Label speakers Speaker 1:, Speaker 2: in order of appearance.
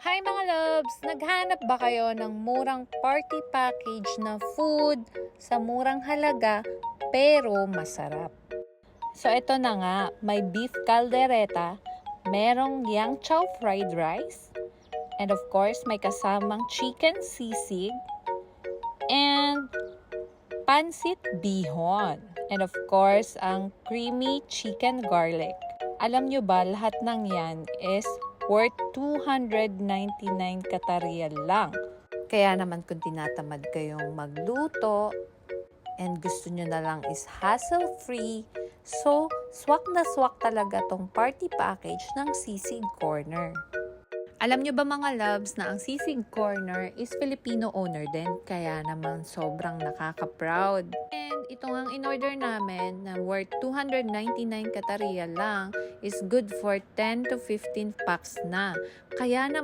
Speaker 1: Hi mga loves! Naghanap ba kayo ng murang party package na food sa murang halaga pero masarap? So ito na nga, may beef caldereta, merong yang chow fried rice, and of course may kasamang chicken sisig, and pansit bihon, and of course ang creamy chicken garlic. Alam nyo ba, lahat ng yan is worth 299 katarya lang. Kaya naman kung tinatamad kayong magluto and gusto nyo na lang is hassle-free, so swak na swak talaga tong party package ng Sisig Corner. Alam nyo ba mga loves na ang Sisig Corner is Filipino owner din, kaya naman sobrang nakaka-proud. And ito ang in-order namin na worth 299 katarya lang is good for 10 to 15 packs na. Kaya naman